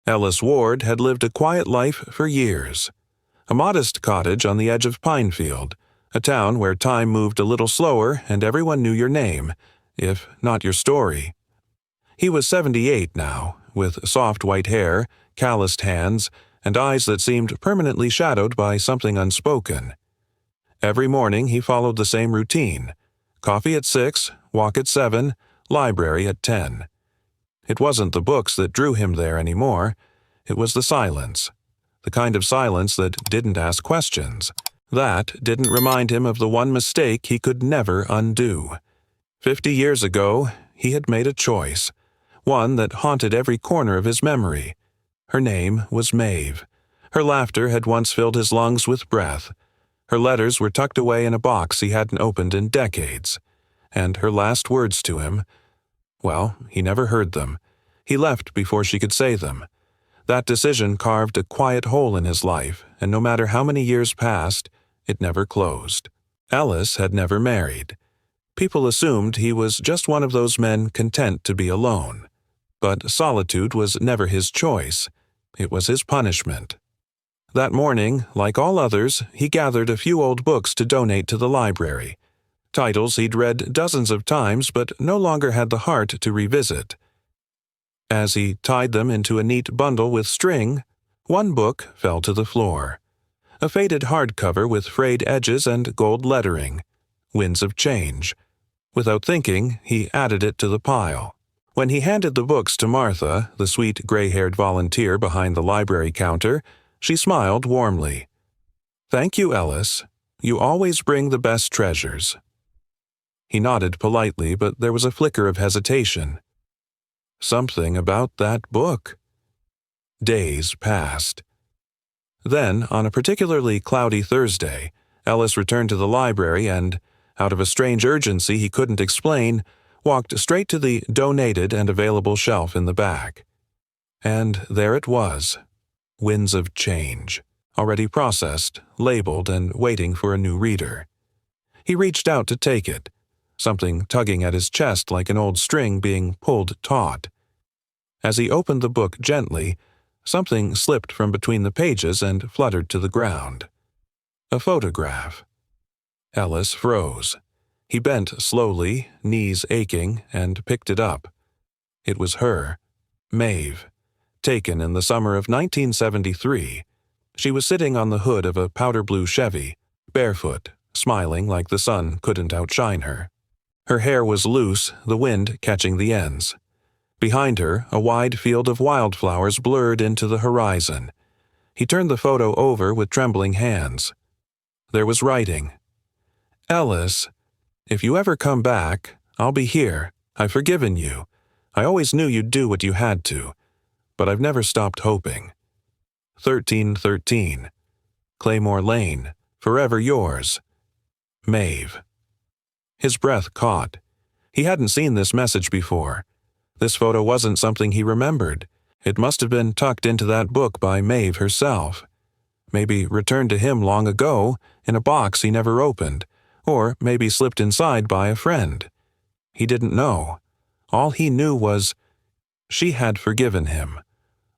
Ellis Ward had lived a quiet life for years. A modest cottage on the edge of Pinefield, a town where time moved a little slower and everyone knew your name, if not your story. He was 78 now, with soft white hair, calloused hands, and eyes that seemed permanently shadowed by something unspoken. Every morning he followed the same routine: coffee at 6, walk at 7, library at 10. It wasn't the books that drew him there anymore. It was the silence. The kind of silence that didn't ask questions. That didn't remind him of the one mistake he could never undo. 50 years ago, he had made a choice, one that haunted every corner of his memory. Her name was Maeve. Her laughter had once filled his lungs with breath. Her letters were tucked away in a box he hadn't opened in decades. And her last words to him, well, he never heard them. He left before she could say them. That decision carved a quiet hole in his life, and no matter how many years passed, it never closed. Ellis had never married. People assumed he was just one of those men content to be alone. But solitude was never his choice. It was his punishment. That morning, like all others, he gathered a few old books to donate to the library. Titles he'd read dozens of times but no longer had the heart to revisit. As he tied them into a neat bundle with string, one book fell to the floor. A faded hardcover with frayed edges and gold lettering. Winds of Change. Without thinking, he added it to the pile. When he handed the books to Martha, the sweet gray-haired volunteer behind the library counter, she smiled warmly. "Thank you, Ellis. You always bring the best treasures." He nodded politely, but there was a flicker of hesitation. Something about that book. Days passed. Then, on a particularly cloudy Thursday, Ellis returned to the library and, out of a strange urgency he couldn't explain, walked straight to the donated and available shelf in the back. And there it was. Winds of Change, already processed, labeled, and waiting for a new reader. He reached out to take it, something tugging at his chest like an old string being pulled taut. As he opened the book gently, something slipped from between the pages and fluttered to the ground. A photograph. Ellis froze. He bent slowly, knees aching, and picked it up. It was her, Maeve. Taken in the summer of 1973. She was sitting on the hood of a powder-blue Chevy, barefoot, smiling like the sun couldn't outshine her. Her hair was loose, the wind catching the ends. Behind her, a wide field of wildflowers blurred into the horizon. He turned the photo over with trembling hands. There was writing. "Ellis, if you ever come back, I'll be here. I've forgiven you. I always knew you'd do what you had to. But I've never stopped hoping. 1313. Claymore Lane, forever yours. Maeve." His breath caught. He hadn't seen this message before. This photo wasn't something he remembered. It must have been tucked into that book by Maeve herself. Maybe returned to him long ago, in a box he never opened, or maybe slipped inside by a friend. He didn't know. All he knew was she had forgiven him.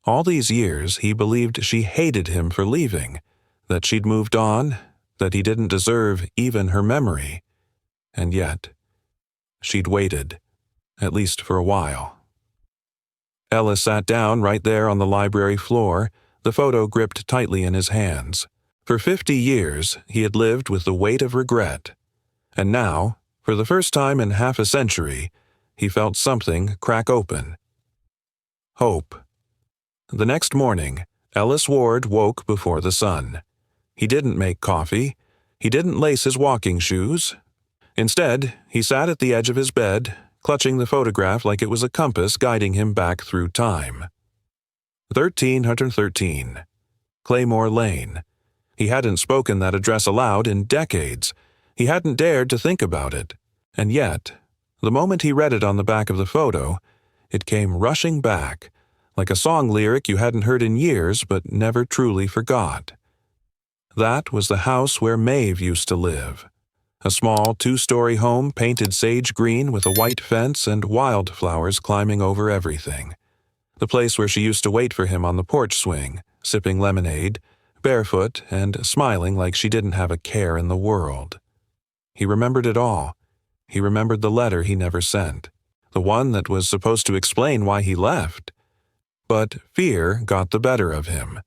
All these years, he believed she hated him for leaving, that she'd moved on, that he didn't deserve even her memory. And yet, she'd waited, at least for a while. Ellis sat down right there on the library floor, the photo gripped tightly in his hands. For 50 years, he had lived with the weight of regret. And now, for the first time in half a century, he felt something crack open. Hope. The next morning, Ellis Ward woke before the sun. He didn't make coffee. He didn't lace his walking shoes. Instead, he sat at the edge of his bed, clutching the photograph like it was a compass guiding him back through time. 1313. Claymore Lane. He hadn't spoken that address aloud in decades. He hadn't dared to think about it. And yet, the moment he read it on the back of the photo, it came rushing back, like a song lyric you hadn't heard in years but never truly forgot. That was the house where Maeve used to live. A small 2-story home painted sage green with a white fence and wildflowers climbing over everything. the place where she used to wait for him on the porch swing, sipping lemonade, barefoot and smiling like she didn't have a care in the world. He remembered it all. He remembered the letter he never sent, the one that was supposed to explain why he left. But fear got the better of him.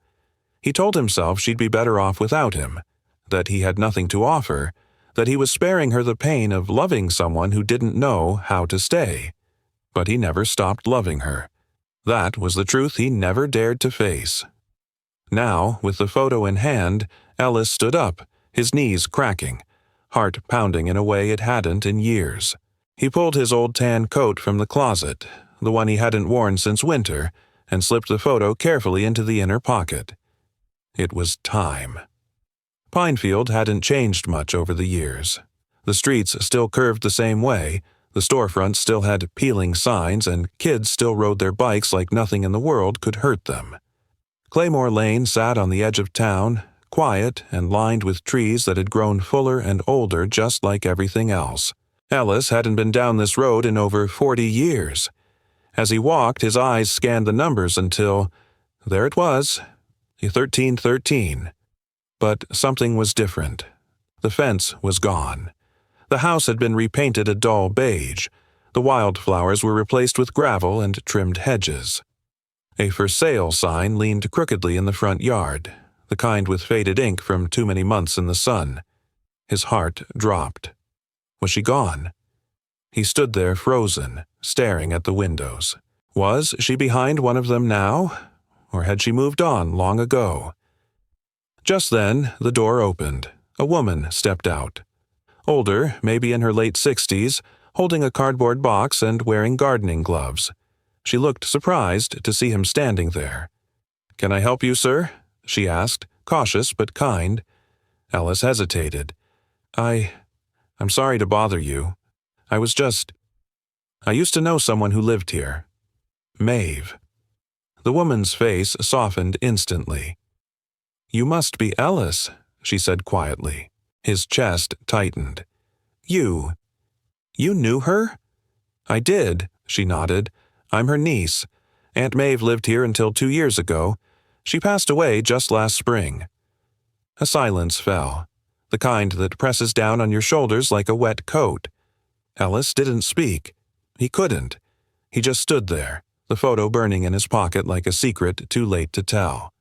He told himself she'd be better off without him, that he had nothing to offer, that he was sparing her the pain of loving someone who didn't know how to stay. But he never stopped loving her. That was the truth he never dared to face. Now, with the photo in hand, Ellis stood up, his knees cracking, heart pounding in a way it hadn't in years. He pulled his old tan coat from the closet, the one he hadn't worn since winter, and slipped the photo carefully into the inner pocket. It was time. Pinefield hadn't changed much over the years. The streets still curved the same way, the storefronts still had peeling signs, and kids still rode their bikes like nothing in the world could hurt them. Claymore Lane sat on the edge of town, quiet and lined with trees that had grown fuller and older just like everything else. Ellis hadn't been down this road in over 40 years. As he walked, his eyes scanned the numbers until, there it was, 1313. But something was different. The fence was gone. The house had been repainted a dull beige. The wildflowers were replaced with gravel and trimmed hedges. A for sale sign leaned crookedly in the front yard, the kind with faded ink from too many months in the sun. His heart dropped. Was she gone? He stood there frozen, staring at the windows. Was she behind one of them now? Or had she moved on long ago? Just then, the door opened. A woman stepped out. Older, maybe in her late 60s, holding a cardboard box and wearing gardening gloves. She looked surprised to see him standing there. "Can I help you, sir?" she asked, cautious but kind. Ellis hesitated. I'm sorry to bother you. I used to know someone who lived here. Maeve. The woman's face softened instantly. "You must be Ellis," she said quietly. His chest tightened. You knew her?" "I did," she nodded. "I'm her niece. Aunt Maeve lived here until 2 years ago. She passed away just last spring." A silence fell, the kind that presses down on your shoulders like a wet coat. Ellis didn't speak. He couldn't. He just stood there, the photo burning in his pocket like a secret too late to tell.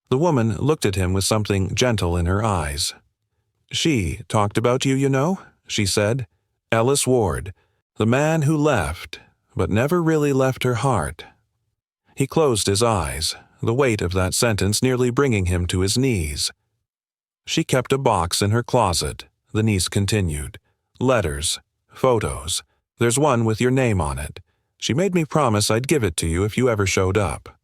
The woman looked at him with something gentle in her eyes. "She talked about you, you know," she said. "Ellis Ward, the man who left, but never really left her heart." He closed his eyes, the weight of that sentence nearly bringing him to his knees. "She kept a box in her closet," the niece continued. "Letters, photos. There's one with your name on it. She made me promise I'd give it to you if you ever showed up."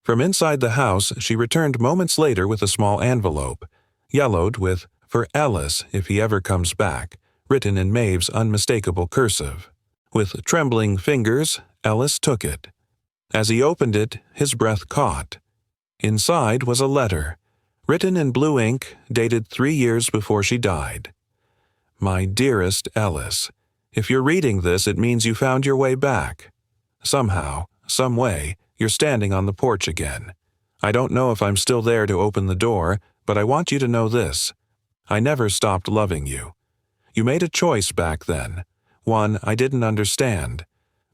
From inside the house, she returned moments later with a small envelope, yellowed with "For Ellis if he ever comes back," written in Maeve's unmistakable cursive. With trembling fingers, Ellis took it. As he opened it, his breath caught. Inside was a letter, written in blue ink, dated 3 years before she died. "My dearest Ellis, if you're reading this, it means you found your way back. Somehow, some way, you're standing on the porch again. I don't know if I'm still there to open the door, but I want you to know this. I never stopped loving you. You made a choice back then, one I didn't understand,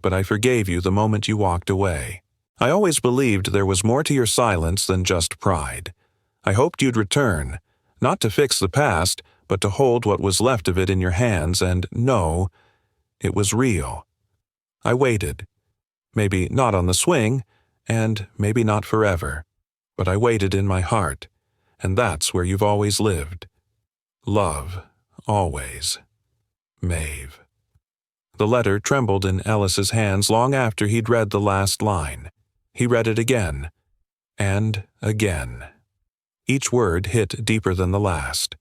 but I forgave you the moment you walked away. I always believed there was more to your silence than just pride. I hoped you'd return, not to fix the past, but to hold what was left of it in your hands and know it was real. I waited. Maybe not on the swing, and maybe not forever, but I waited in my heart, and that's where you've always lived. Love, always. Maeve." The letter trembled in Ellis's hands long after he'd read the last line. He read it again, and again. Each word hit deeper than the last,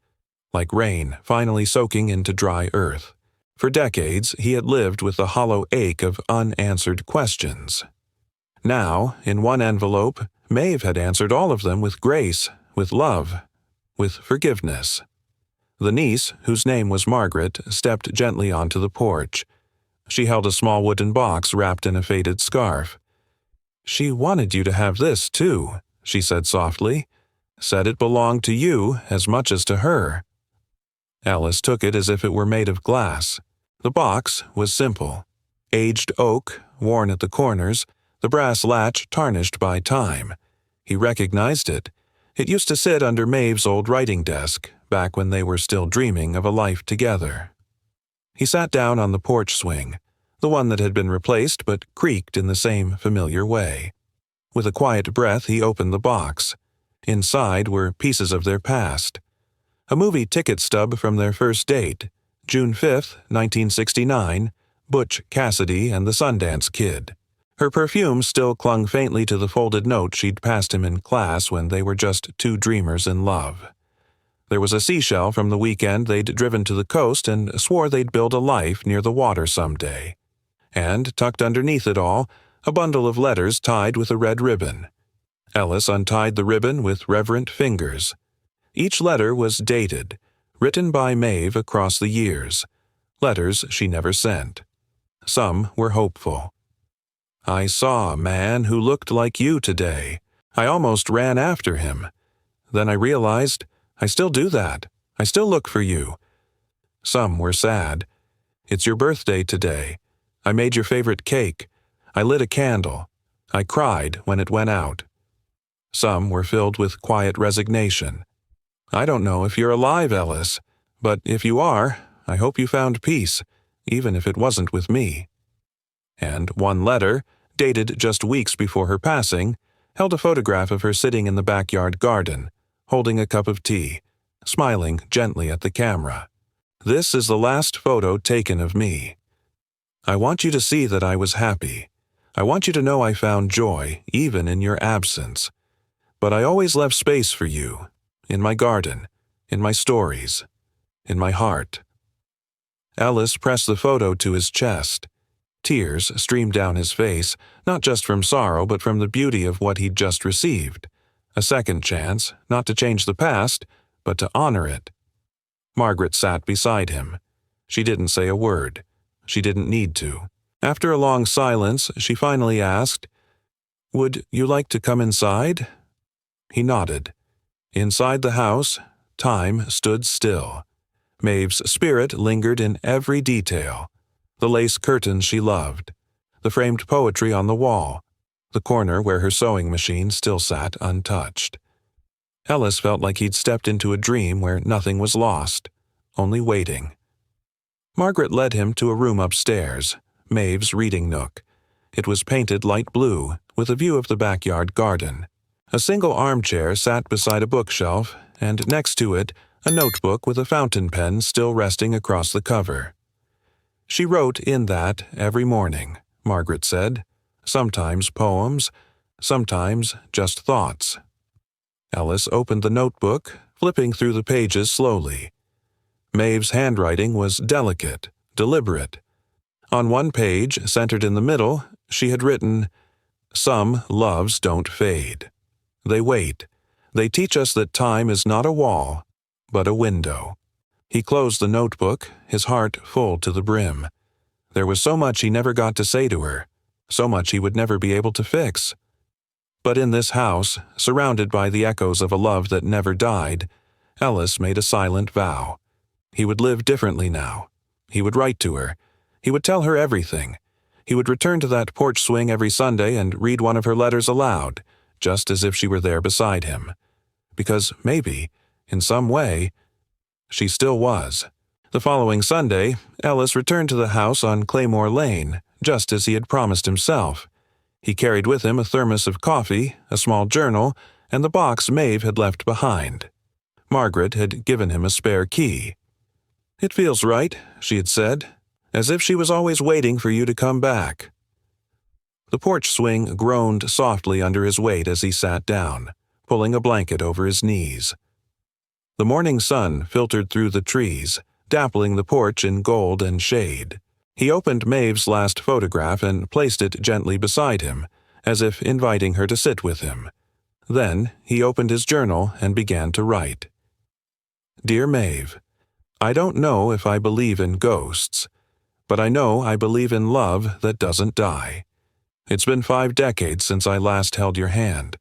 like rain finally soaking into dry earth. For decades, he had lived with the hollow ache of unanswered questions. Now, in one envelope, Maeve had answered all of them with grace, with love, with forgiveness. The niece, whose name was Margaret, stepped gently onto the porch. She held a small wooden box wrapped in a faded scarf. She wanted you to have this, too, she said softly. Said it belonged to you as much as to her. Alice took it as if it were made of glass. The box was simple. Aged oak, worn at the corners, the brass latch tarnished by time. He recognized it. It used to sit under Maeve's old writing desk, back when they were still dreaming of a life together. He sat down on the porch swing, the one that had been replaced but creaked in the same familiar way. With a quiet breath, he opened the box. Inside were pieces of their past. A movie ticket stub from their first date, June 5, 1969, Butch Cassidy and the Sundance Kid. Her perfume still clung faintly to the folded note she'd passed him in class when they were just two dreamers in love. There was a seashell from the weekend they'd driven to the coast and swore they'd build a life near the water someday. And, tucked underneath it all, a bundle of letters tied with a red ribbon. Ellis untied the ribbon with reverent fingers. Each letter was dated, written by Maeve across the years, letters she never sent. Some were hopeful. I saw a man who looked like you today. I almost ran after him. Then I realized I still do that. I still look for you. Some were sad. It's your birthday today. I made your favorite cake. I lit a candle. I cried when it went out. Some were filled with quiet resignation. I don't know if you're alive, Ellis, but if you are, I hope you found peace, even if it wasn't with me. And one letter, dated just weeks before her passing, held a photograph of her sitting in the backyard garden, holding a cup of tea, smiling gently at the camera. This is the last photo taken of me. I want you to see that I was happy. I want you to know I found joy, even in your absence. But I always left space for you, in my garden, in my stories, in my heart. Ellis pressed the photo to his chest. Tears streamed down his face, not just from sorrow but from the beauty of what he'd just received. A second chance, not to change the past, but to honor it. Margaret sat beside him. She didn't say a word. She didn't need to. After a long silence, she finally asked, "Would you like to come inside?" He nodded. Inside the house, time stood still. Maeve's spirit lingered in every detail. The lace curtains she loved, the framed poetry on the wall, the corner where her sewing machine still sat untouched. Ellis felt like he'd stepped into a dream where nothing was lost, only waiting. Margaret led him to a room upstairs, Maeve's reading nook. It was painted light blue, with a view of the backyard garden. A single armchair sat beside a bookshelf, and next to it, a notebook with a fountain pen still resting across the cover. She wrote in that every morning, Margaret said, sometimes poems, sometimes just thoughts. Ellis opened the notebook, flipping through the pages slowly. Maeve's handwriting was delicate, deliberate. On one page, centered in the middle, she had written, "Some loves don't fade. They wait. They teach us that time is not a wall, but a window." He closed the notebook, his heart full to the brim. There was so much he never got to say to her, so much he would never be able to fix. But in this house, surrounded by the echoes of a love that never died, Ellis made a silent vow. He would live differently now. He would write to her. He would tell her everything. He would return to that porch swing every Sunday and read one of her letters aloud, just as if she were there beside him. Because maybe, in some way, she still was. The following Sunday, Ellis returned to the house on Claymore Lane, just as he had promised himself. He carried with him a thermos of coffee, a small journal, and the box Maeve had left behind. Margaret had given him a spare key. "It feels right," she had said, "as if she was always waiting for you to come back." The porch swing groaned softly under his weight as he sat down, pulling a blanket over his knees. The morning sun filtered through the trees, dappling the porch in gold and shade. He opened Maeve's last photograph and placed it gently beside him, as if inviting her to sit with him. Then he opened his journal and began to write. "Dear Maeve, I don't know if I believe in ghosts, but I know I believe in love that doesn't die. It's been 5 decades since I last held your hand.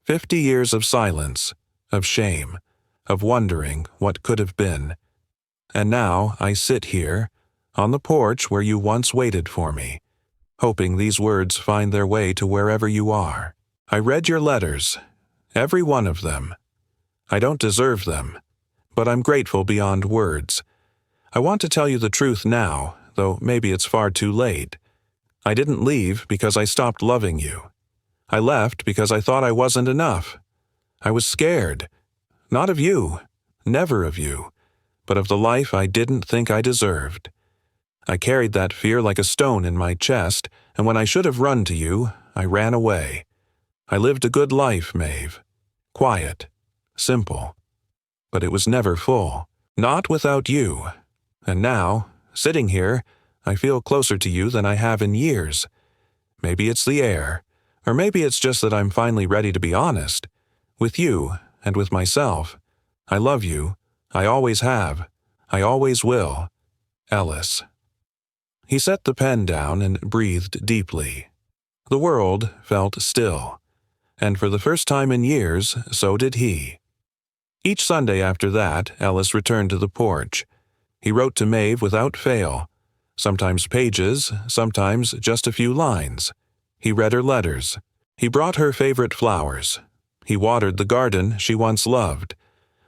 50 years of silence, of shame, of wondering what could have been. And now I sit here, on the porch where you once waited for me, hoping these words find their way to wherever you are. I read your letters, every one of them. I don't deserve them, but I'm grateful beyond words. I want to tell you the truth now, though maybe it's far too late. I didn't leave because I stopped loving you. I left because I thought I wasn't enough. I was scared. Not of you, never of you, but of the life I didn't think I deserved. I carried that fear like a stone in my chest, and when I should have run to you, I ran away. I lived a good life, Maeve. Quiet, simple. But it was never full. Not without you. And now, sitting here, I feel closer to you than I have in years. Maybe it's the air, or maybe it's just that I'm finally ready to be honest. With you, and with myself. I love you. I always have. I always will. Ellis. He set the pen down and breathed deeply. The world felt still. And for the first time in years, so did he. Each Sunday after that, Ellis returned to the porch. He wrote to Maeve without fail. Sometimes pages, sometimes just a few lines. He read her letters. He brought her favorite flowers. He watered the garden she once loved.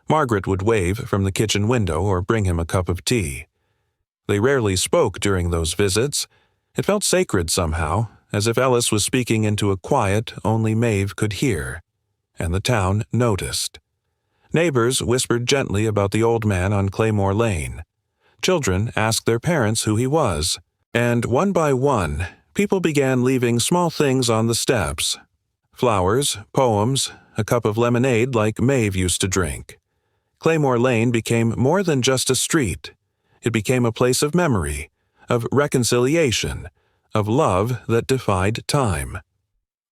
Margaret would wave from the kitchen window or bring him a cup of tea. They rarely spoke during those visits. It felt sacred somehow, as if Ellis was speaking into a quiet only Maeve could hear. And the town noticed. Neighbors whispered gently about the old man on Claymore Lane. Children asked their parents who he was, and one by one, people began leaving small things on the steps. Flowers, poems, a cup of lemonade like Maeve used to drink. Claymore Lane became more than just a street. It became a place of memory, of reconciliation, of love that defied time.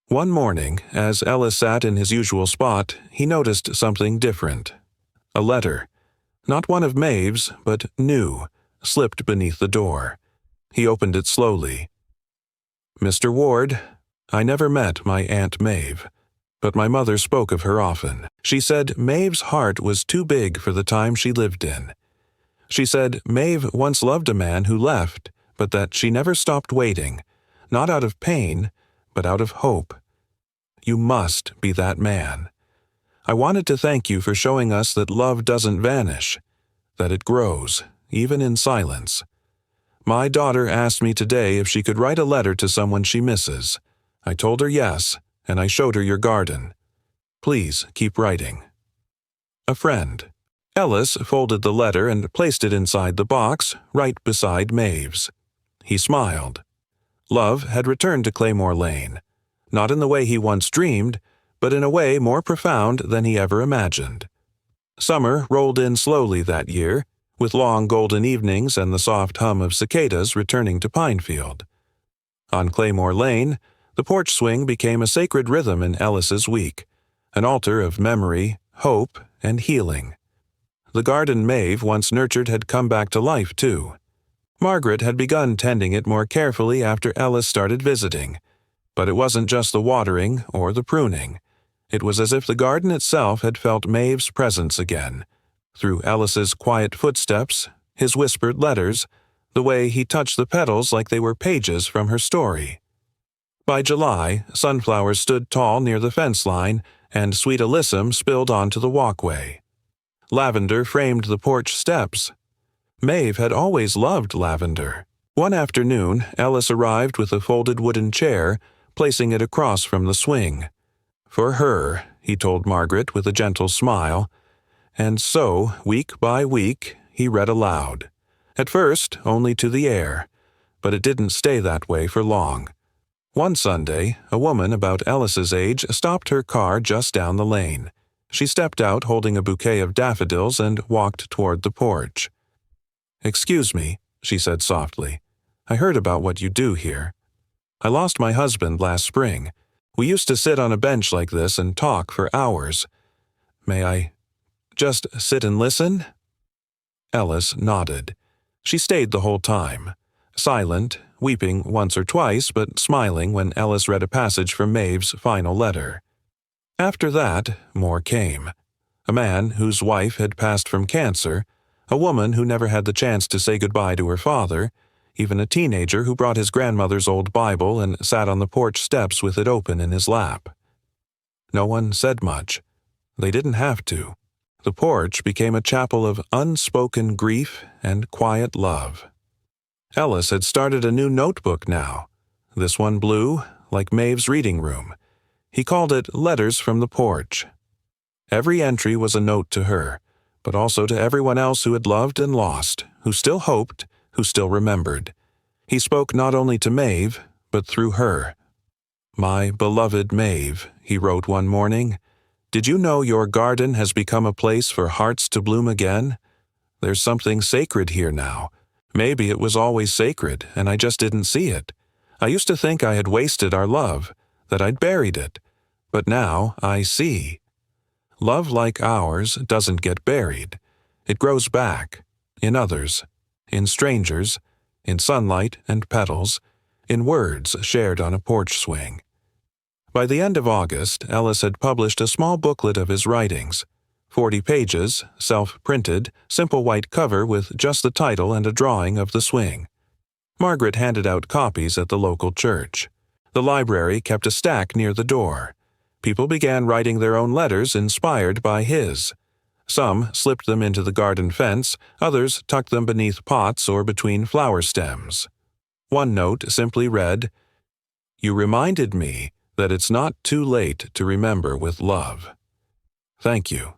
One morning, as Ellis sat in his usual spot, he noticed something different. A letter. Not one of Maeve's, but new, slipped beneath the door. He opened it slowly. Mr. Ward, I never met my Aunt Maeve, but my mother spoke of her often. She said Maeve's heart was too big for the time she lived in. She said Maeve once loved a man who left, but that she never stopped waiting, not out of pain, but out of hope. You must be that man. I wanted to thank you for showing us that love doesn't vanish, that it grows, even in silence. My daughter asked me today if she could write a letter to someone she misses. I told her yes, and I showed her your garden. Please keep writing. A friend. Ellis folded the letter and placed it inside the box, right beside Maeve's. He smiled. Love had returned to Claymore Lane, not in the way he once dreamed, but in a way more profound than he ever imagined. Summer rolled in slowly that year, with long golden evenings and the soft hum of cicadas returning to Pinefield. On Claymore Lane, the porch swing became a sacred rhythm in Ellis's week, an altar of memory, hope, and healing. The garden Maeve once nurtured had come back to life, too. Margaret had begun tending it more carefully after Ellis started visiting, but it wasn't just the watering or the pruning. It was as if the garden itself had felt Maeve's presence again, through Ellis's quiet footsteps, his whispered letters, the way he touched the petals like they were pages from her story. By July, sunflowers stood tall near the fence line, and sweet alyssum spilled onto the walkway. Lavender framed the porch steps. Maeve had always loved lavender. One afternoon, Ellis arrived with a folded wooden chair, placing it across from the swing. For her, he told Margaret with a gentle smile. And so, week by week, he read aloud. At first, only to the air, but it didn't stay that way for long. One Sunday, a woman about Ellis's age stopped her car just down the lane. She stepped out holding a bouquet of daffodils and walked toward the porch. "Excuse me," she said softly. "I heard about what you do here. I lost my husband last spring. We used to sit on a bench like this and talk for hours. May I just sit and listen?" Ellis nodded. She stayed the whole time, silent, weeping once or twice but smiling when Ellis read a passage from Maeve's final letter. After that, more came. A man whose wife had passed from cancer, a woman who never had the chance to say goodbye to her father, even a teenager who brought his grandmother's old Bible and sat on the porch steps with it open in his lap. No one said much. They didn't have to. The porch became a chapel of unspoken grief and quiet love. Ellis had started a new notebook now, this one blue, like Maeve's reading room. He called it Letters from the Porch. Every entry was a note to her, but also to everyone else who had loved and lost, who still hoped, who still remembered. He spoke not only to Maeve, but through her. "My beloved Maeve," he wrote one morning, "did you know your garden has become a place for hearts to bloom again? There's something sacred here now. Maybe it was always sacred, and I just didn't see it. I used to think I had wasted our love, that I'd buried it. But now I see. Love like ours doesn't get buried. It grows back, in others, in strangers, in sunlight and petals, in words shared on a porch swing." By the end of August, Ellis had published a small booklet of his writings, 40 pages, self-printed, simple white cover with just the title and a drawing of the swing. Margaret handed out copies at the local church. The library kept a stack near the door. People began writing their own letters inspired by his. Some slipped them into the garden fence, others tucked them beneath pots or between flower stems. One note simply read, "You reminded me that it's not too late to remember with love. Thank you."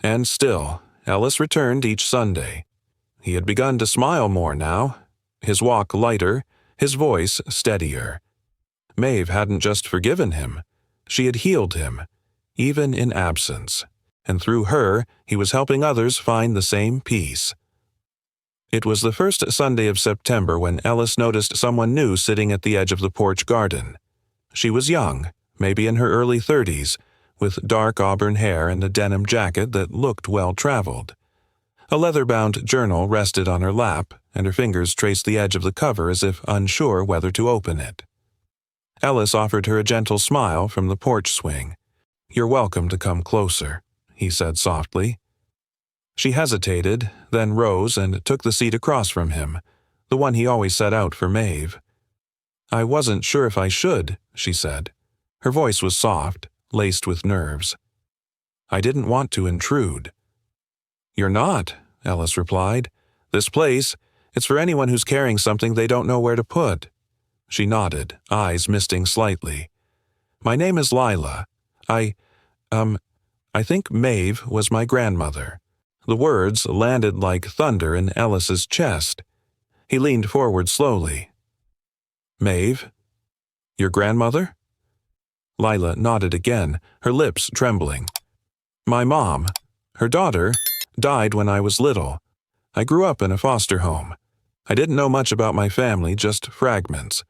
And still, Ellis returned each Sunday. He had begun to smile more now, his walk lighter, his voice steadier. Maeve hadn't just forgiven him, she had healed him, even in absence, and through her he was helping others find the same peace. It was the first Sunday of September when Ellis noticed someone new sitting at the edge of the porch garden. She was young, maybe in her early 30s, with dark auburn hair and a denim jacket that looked well-traveled. A leather-bound journal rested on her lap, and her fingers traced the edge of the cover as if unsure whether to open it. Ellis offered her a gentle smile from the porch swing. "You're welcome to come closer," he said softly. She hesitated, then rose and took the seat across from him, the one he always set out for Maeve. "I wasn't sure if I should," she said. Her voice was soft, laced with nerves. "I didn't want to intrude." "You're not," Ellis replied. "This place, it's for anyone who's carrying something they don't know where to put." She nodded, eyes misting slightly. "My name is Lila. I think Maeve was my grandmother." The words landed like thunder in Ellis's chest. He leaned forward slowly. "Maeve? Your grandmother?" Lila nodded again, her lips trembling. "My mom, her daughter, died when I was little. I grew up in a foster home. I didn't know much about my family, just fragments.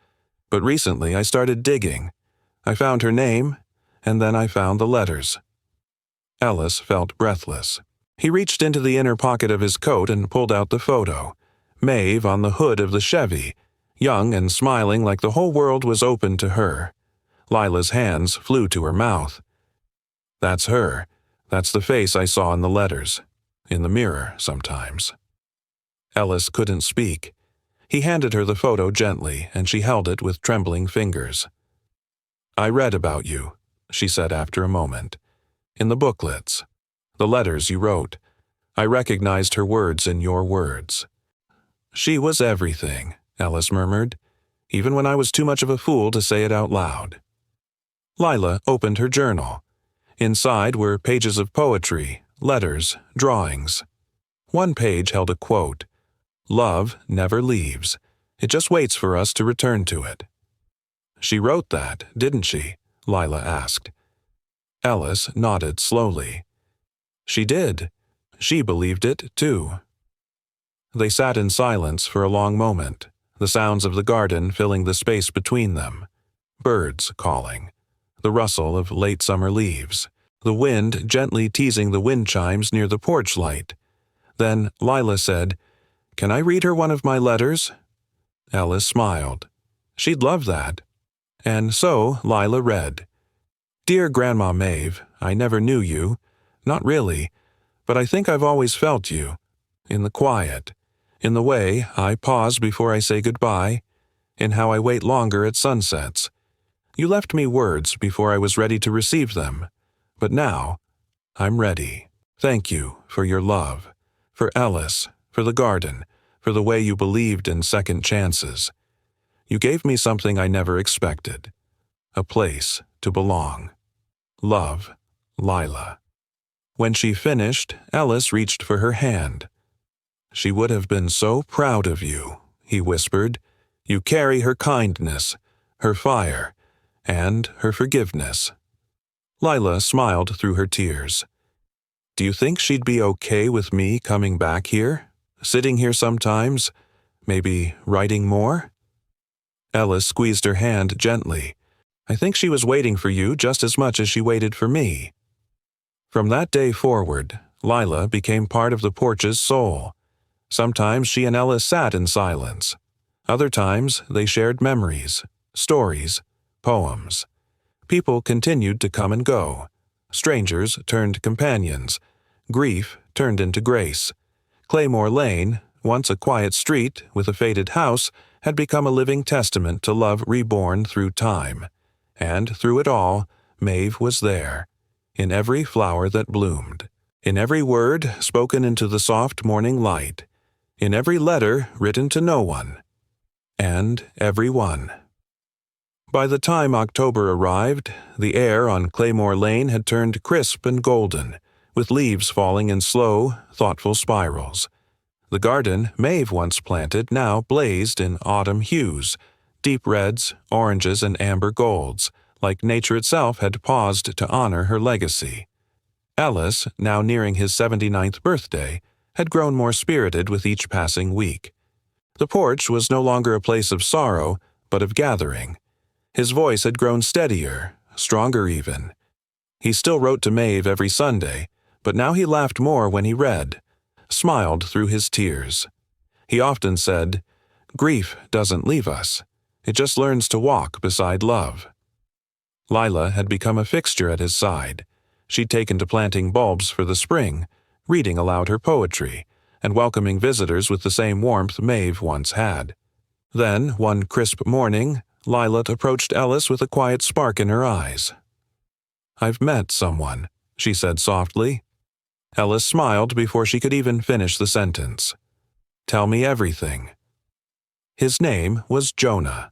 But recently I started digging. I found her name, and then I found the letters." Ellis felt breathless. He reached into the inner pocket of his coat and pulled out the photo. Maeve on the hood of the Chevy, young and smiling like the whole world was open to her. Lila's hands flew to her mouth. "That's her. That's the face I saw in the letters. In the mirror, sometimes." Ellis couldn't speak. He handed her the photo gently, and she held it with trembling fingers. "I read about you," she said after a moment. "In the booklets. The letters you wrote. I recognized her words in your words." "She was everything," Ellis murmured, "even when I was too much of a fool to say it out loud." Lila opened her journal. Inside were pages of poetry, letters, drawings. One page held a quote, "Love never leaves. It just waits for us to return to it." "She wrote that, didn't she?" Lila asked. Ellis nodded slowly. "She did. She believed it, too." They sat in silence for a long moment, the sounds of the garden filling the space between them. Birds calling, the rustle of late summer leaves, the wind gently teasing the wind chimes near the porch light. Then Lila said, "Can I read her one of my letters?" Ellis smiled. She'd love that. And so Lila read, "Dear Grandma Maeve, I never knew you. Not really, but I think I've always felt you. In the quiet. In the way I pause before I say goodbye. In how I wait longer at sunsets. You left me words before I was ready to receive them. But now, I'm ready. Thank you for your love. For Ellis. For the garden. For the way you believed in second chances. You gave me something I never expected. A place to belong. Love, Lila." When she finished, Ellis reached for her hand. "She would have been so proud of you," he whispered. "You carry her kindness, her fire, and her forgiveness." Lila smiled through her tears. "Do you think she'd be okay with me coming back here? Sitting here sometimes? Maybe writing more?" Ellis squeezed her hand gently. "I think she was waiting for you just as much as she waited for me." From that day forward, Lila became part of the porch's soul. Sometimes she and Ellis sat in silence. Other times they shared memories, stories, poems. People continued to come and go. Strangers turned companions. Grief turned into grace. Claymore Lane, once a quiet street with a faded house, had become a living testament to love reborn through time. And through it all, Maeve was there. In every flower that bloomed. In every word spoken into the soft morning light. In every letter written to no one. And every one. By the time October arrived, the air on Claymore Lane had turned crisp and golden, with leaves falling in slow, thoughtful spirals. The garden Maeve once planted now blazed in autumn hues, deep reds, oranges, and amber golds, like nature itself had paused to honor her legacy. Ellis, now nearing his 79th birthday, had grown more spirited with each passing week. The porch was no longer a place of sorrow, but of gathering. His voice had grown steadier, stronger even. He still wrote to Maeve every Sunday, but now he laughed more when he read, smiled through his tears. He often said, "Grief doesn't leave us. It just learns to walk beside love." Lila had become a fixture at his side. She'd taken to planting bulbs for the spring, reading aloud her poetry, and welcoming visitors with the same warmth Maeve once had. Then, one crisp morning, Lila approached Ellis with a quiet spark in her eyes. "I've met someone," she said softly. Ellis smiled before she could even finish the sentence. "Tell me everything." His name was Jonah.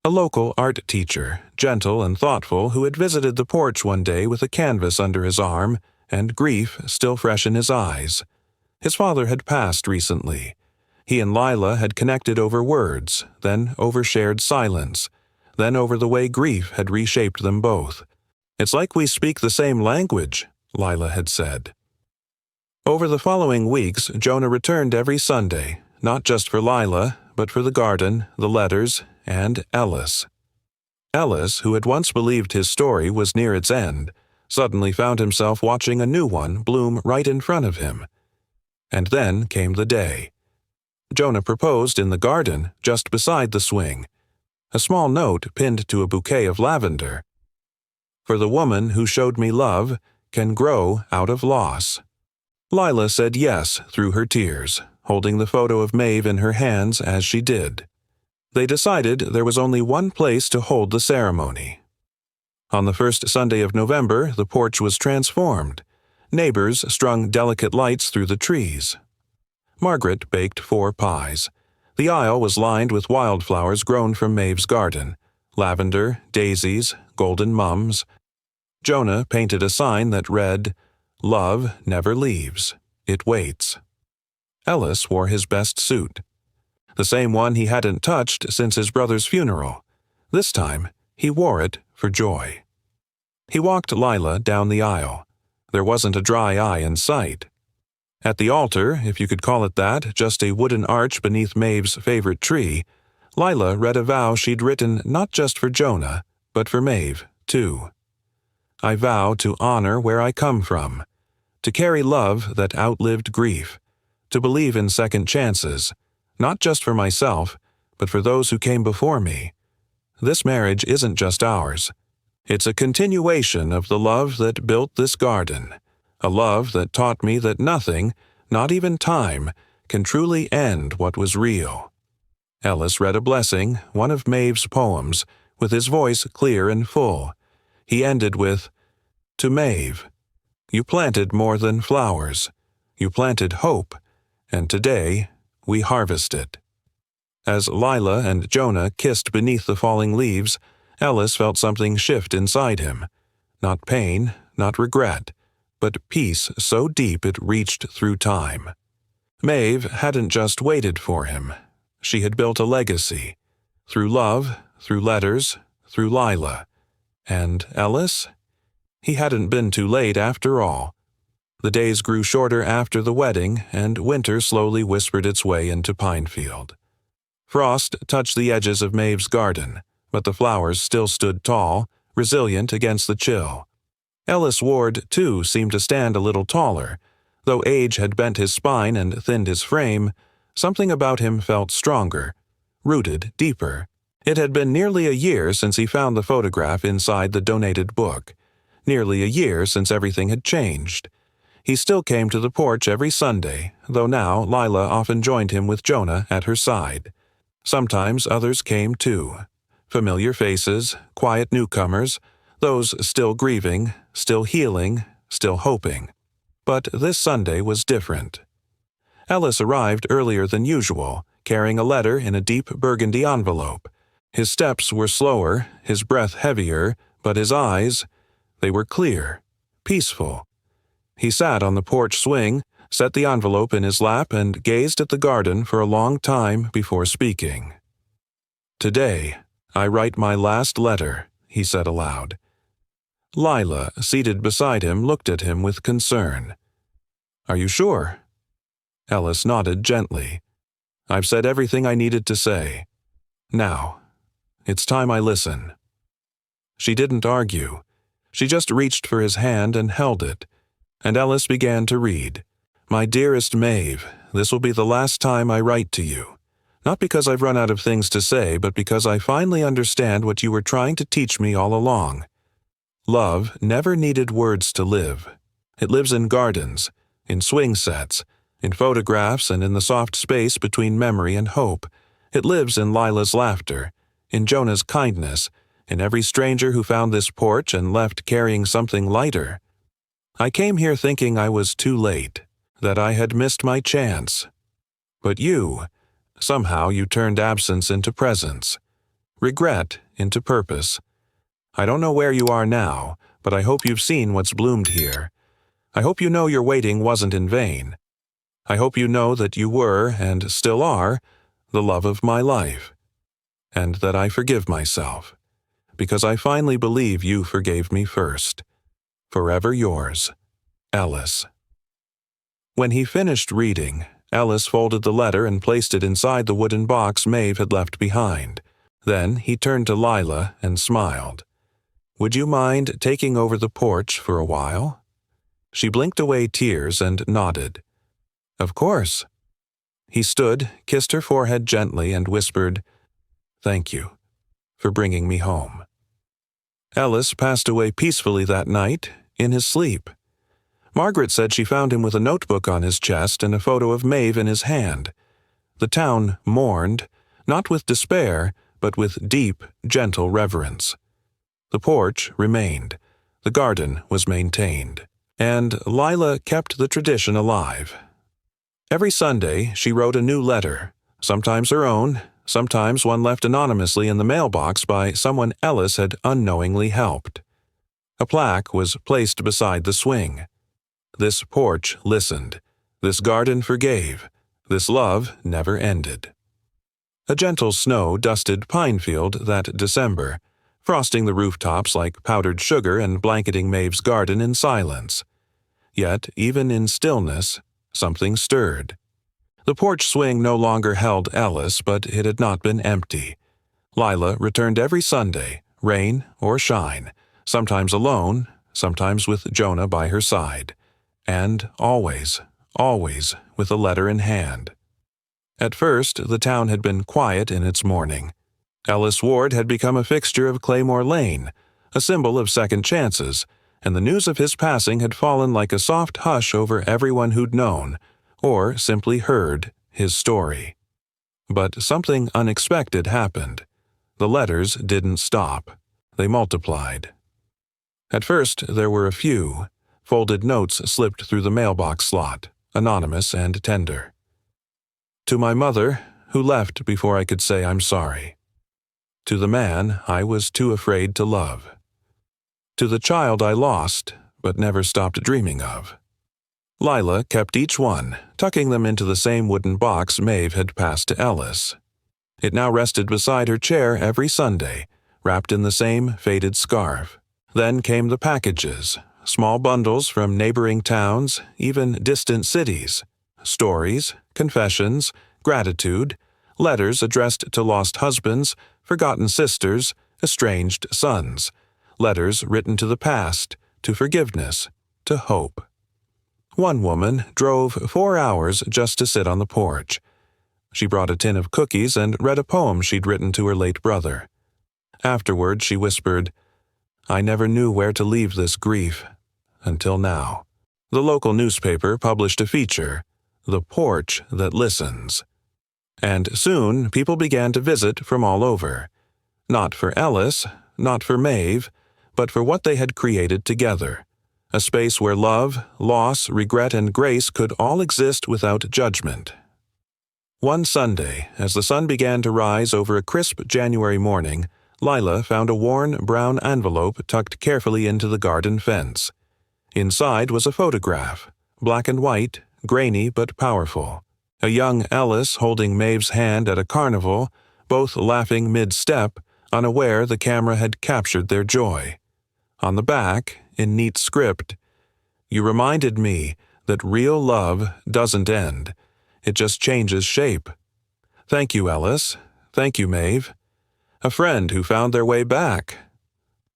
A local art teacher, gentle and thoughtful, who had visited the porch one day with a canvas under his arm and grief still fresh in his eyes. His father had passed recently. He and Lila had connected over words, then over shared silence, then over the way grief had reshaped them both. "It's like we speak the same language," Lila had said. Over the following weeks, Jonah returned every Sunday, not just for Lila, but for the garden, the letters, and Ellis. Ellis, who had once believed his story was near its end, suddenly found himself watching a new one bloom right in front of him. And then came the day. Jonah proposed in the garden, just beside the swing. A small note pinned to a bouquet of lavender. "For the woman who showed me love can grow out of loss." Lila said yes through her tears, holding the photo of Maeve in her hands as she did. They decided there was only one place to hold the ceremony. On the first Sunday of November, the porch was transformed. Neighbors strung delicate lights through the trees. Margaret baked 4 pies. The aisle was lined with wildflowers grown from Maeve's garden, lavender, daisies, golden mums. Jonah painted a sign that read, "Love never leaves. It waits." Ellis wore his best suit. The same one he hadn't touched since his brother's funeral. This time, he wore it for joy. He walked Lila down the aisle. There wasn't a dry eye in sight. At the altar, if you could call it that, just a wooden arch beneath Maeve's favorite tree, Lila read a vow she'd written not just for Jonah, but for Maeve, too. "I vow to honor where I come from, to carry love that outlived grief, to believe in second chances, not just for myself, but for those who came before me. This marriage isn't just ours. It's a continuation of the love that built this garden, a love that taught me that nothing, not even time, can truly end what was real." Ellis read a blessing, one of Maeve's poems, with his voice clear and full. He ended with, "To Maeve, you planted more than flowers. You planted hope, and today we harvest it." As Lila and Jonah kissed beneath the falling leaves, Ellis felt something shift inside him. Not pain, not regret, but peace so deep it reached through time. Maeve hadn't just waited for him. She had built a legacy. Through love, through letters, through Lila. And Ellis? He hadn't been too late after all. The days grew shorter after the wedding, and winter slowly whispered its way into Pinefield. Frost touched the edges of Maeve's garden, but the flowers still stood tall, resilient against the chill. Ellis Ward, too, seemed to stand a little taller. Though age had bent his spine and thinned his frame, something about him felt stronger, rooted deeper. It had been nearly a year since he found the photograph inside the donated book. Nearly a year since everything had changed. He still came to the porch every Sunday, though now Lila often joined him with Jonah at her side. Sometimes others came too. Familiar faces, quiet newcomers, those still grieving, still healing, still hoping. But this Sunday was different. Ellis arrived earlier than usual, carrying a letter in a deep burgundy envelope. His steps were slower, his breath heavier, but his eyes, they were clear, peaceful. He sat on the porch swing, set the envelope in his lap, and gazed at the garden for a long time before speaking. "Today, I write my last letter," he said aloud. Lila, seated beside him, looked at him with concern. "Are you sure?" Ellis nodded gently. "I've said everything I needed to say. Now, it's time I listen." She didn't argue. She just reached for his hand and held it. And Ellis began to read. "My dearest Maeve, this will be the last time I write to you. Not because I've run out of things to say, but because I finally understand what you were trying to teach me all along. Love never needed words to live. It lives in gardens, in swing sets, in photographs, and in the soft space between memory and hope. It lives in Lila's laughter, in Jonah's kindness, in every stranger who found this porch and left carrying something lighter. I came here thinking I was too late, that I had missed my chance. But somehow you turned absence into presence, regret into purpose. I don't know where you are now, but I hope you've seen what's bloomed here. I hope you know your waiting wasn't in vain. I hope you know that you were, and still are, the love of my life. And that I forgive myself, because I finally believe you forgave me first. Forever yours, Ellis." When he finished reading, Ellis folded the letter and placed it inside the wooden box Maeve had left behind. Then he turned to Lila and smiled. "Would you mind taking over the porch for a while?" She blinked away tears and nodded. "Of course." He stood, kissed her forehead gently, and whispered, "Thank you for bringing me home." Ellis passed away peacefully that night, in his sleep. Margaret said she found him with a notebook on his chest and a photo of Maeve in his hand. The town mourned, not with despair, but with deep, gentle reverence. The porch remained. The garden was maintained. And Lila kept the tradition alive. Every Sunday, she wrote a new letter, sometimes her own, sometimes one left anonymously in the mailbox by someone Ellis had unknowingly helped. A plaque was placed beside the swing. This porch listened. This garden forgave. This love never ended. A gentle snow dusted Pinefield that December, frosting the rooftops like powdered sugar and blanketing Maeve's garden in silence. Yet, even in stillness, something stirred. The porch swing no longer held Ellis, but it had not been empty. Lila returned every Sunday, rain or shine, sometimes alone, sometimes with Jonah by her side, and always, always with a letter in hand. At first, the town had been quiet in its mourning. Ellis Ward had become a fixture of Claymore Lane, a symbol of second chances, and the news of his passing had fallen like a soft hush over everyone who'd known, or simply heard, his story. But something unexpected happened. The letters didn't stop. They multiplied. At first, there were a few. Folded notes slipped through the mailbox slot, anonymous and tender. To my mother, who left before I could say I'm sorry. To the man I was too afraid to love. To the child I lost, but never stopped dreaming of. Lila kept each one, tucking them into the same wooden box Maeve had passed to Ellis. It now rested beside her chair every Sunday, wrapped in the same faded scarf. Then came the packages, small bundles from neighboring towns, even distant cities. Stories, confessions, gratitude, letters addressed to lost husbands, forgotten sisters, estranged sons, letters written to the past, to forgiveness, to hope. One woman drove 4 hours just to sit on the porch. She brought a tin of cookies and read a poem she'd written to her late brother. Afterward, she whispered, "I never knew where to leave this grief, until now." The local newspaper published a feature, "The Porch That Listens." And soon people began to visit from all over. Not for Ellis, not for Maeve, but for what they had created together. A space where love, loss, regret, and grace could all exist without judgment. One Sunday, as the sun began to rise over a crisp January morning, Lila found a worn brown envelope tucked carefully into the garden fence. Inside was a photograph, black and white, grainy but powerful. A young Ellis holding Maeve's hand at a carnival, both laughing mid-step, unaware the camera had captured their joy. On the back, in neat script, "You reminded me that real love doesn't end. It just changes shape. Thank you, Ellis. Thank you, Maeve." A friend who found their way back.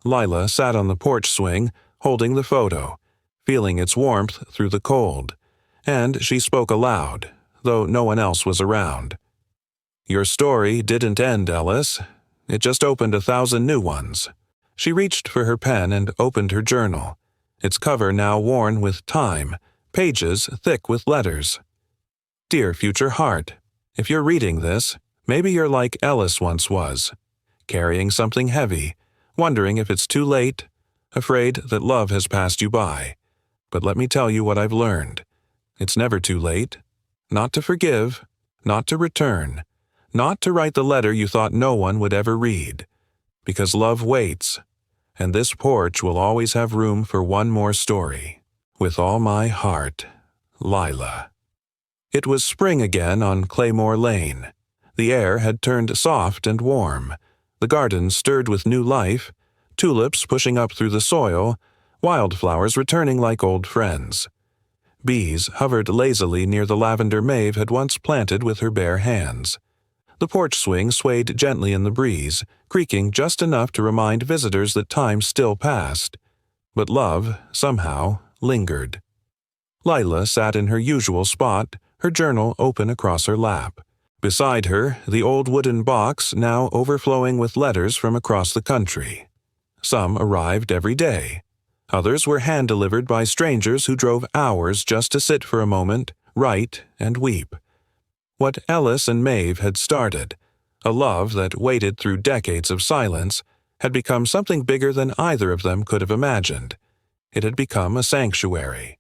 Lila sat on the porch swing, holding the photo, feeling its warmth through the cold, and she spoke aloud, though no one else was around. "Your story didn't end, Ellis. It just opened 1,000 new ones." She reached for her pen and opened her journal, its cover now worn with time, pages thick with letters. "Dear future heart, if you're reading this, maybe you're like Ellis once was, carrying something heavy, wondering if it's too late, afraid that love has passed you by. But let me tell you what I've learned. It's never too late. Not to forgive, not to return, not to write the letter you thought no one would ever read. Because love waits, and this porch will always have room for one more story. With all my heart, Lila." It was spring again on Claymore Lane. The air had turned soft and warm. The garden stirred with new life, tulips pushing up through the soil, wildflowers returning like old friends. Bees hovered lazily near the lavender Maeve had once planted with her bare hands. The porch swing swayed gently in the breeze, creaking just enough to remind visitors that time still passed. But love, somehow, lingered. Lila sat in her usual spot, her journal open across her lap. Beside her, the old wooden box now overflowing with letters from across the country. Some arrived every day. Others were hand-delivered by strangers who drove hours just to sit for a moment, write, and weep. What Ellis and Maeve had started, a love that waited through decades of silence, had become something bigger than either of them could have imagined. It had become a sanctuary,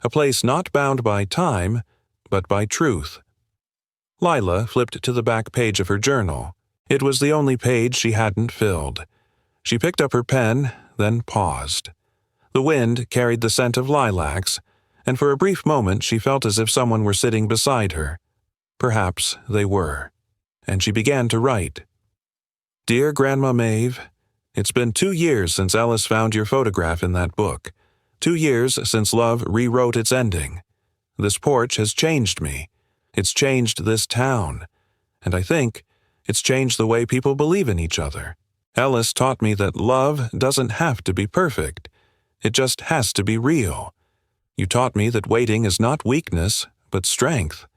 a place not bound by time, but by truth. Lila flipped to the back page of her journal. It was the only page she hadn't filled. She picked up her pen, then paused. The wind carried the scent of lilacs, and for a brief moment she felt as if someone were sitting beside her. Perhaps they were. And she began to write. "Dear Grandma Maeve, it's been 2 years since Ellis found your photograph in that book. 2 years since love rewrote its ending. This porch has changed me. It's changed this town. And I think it's changed the way people believe in each other. Ellis taught me that love doesn't have to be perfect. It just has to be real. You taught me that waiting is not weakness, but strength.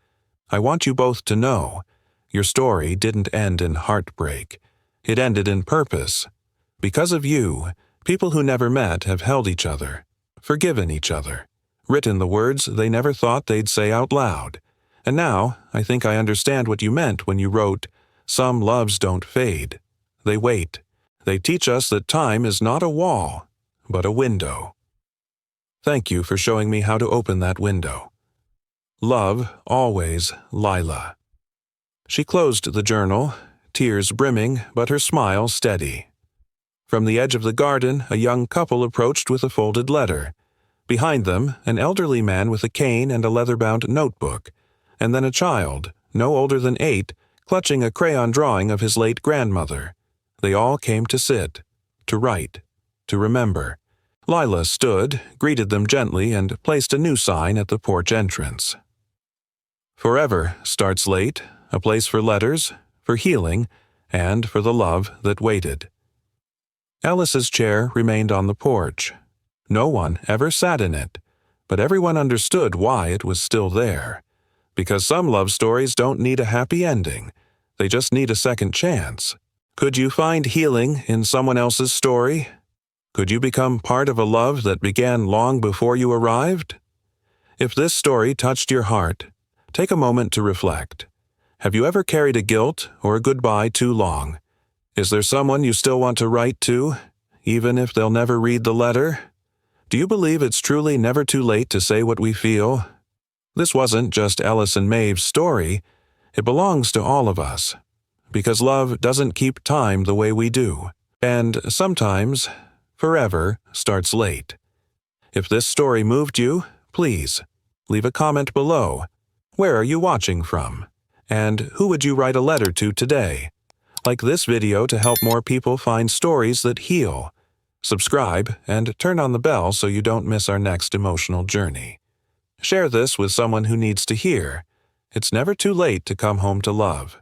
I want you both to know, your story didn't end in heartbreak. It ended in purpose. Because of you, people who never met have held each other, forgiven each other, written the words they never thought they'd say out loud. And now, I think I understand what you meant when you wrote, "Some loves don't fade. They wait. They teach us that time is not a wall, but a window." Thank you for showing me how to open that window. Love, always, Lila. She closed the journal, tears brimming, but her smile steady. From the edge of the garden, a young couple approached with a folded letter. Behind them, an elderly man with a cane and a leather-bound notebook, and then a child, no older than 8, clutching a crayon drawing of his late grandmother. They all came to sit, to write, to remember. Lila stood, greeted them gently, and placed a new sign at the porch entrance. Forever starts late, a place for letters, for healing, and for the love that waited. Alice's chair remained on the porch. No one ever sat in it, but everyone understood why it was still there. Because some love stories don't need a happy ending, they just need a second chance. Could you find healing in someone else's story? Could you become part of a love that began long before you arrived? If this story touched your heart, take a moment to reflect. Have you ever carried a guilt or a goodbye too long? Is there someone you still want to write to, even if they'll never read the letter? Do you believe it's truly never too late to say what we feel? This wasn't just Alice and Maeve's story. It belongs to all of us. Because love doesn't keep time the way we do. And sometimes, forever starts late. If this story moved you, please, leave a comment below. Where are you watching from? And who would you write a letter to today? Like this video to help more people find stories that heal. Subscribe and turn on the bell so you don't miss our next emotional journey. Share this with someone who needs to hear. It's never too late to come home to love.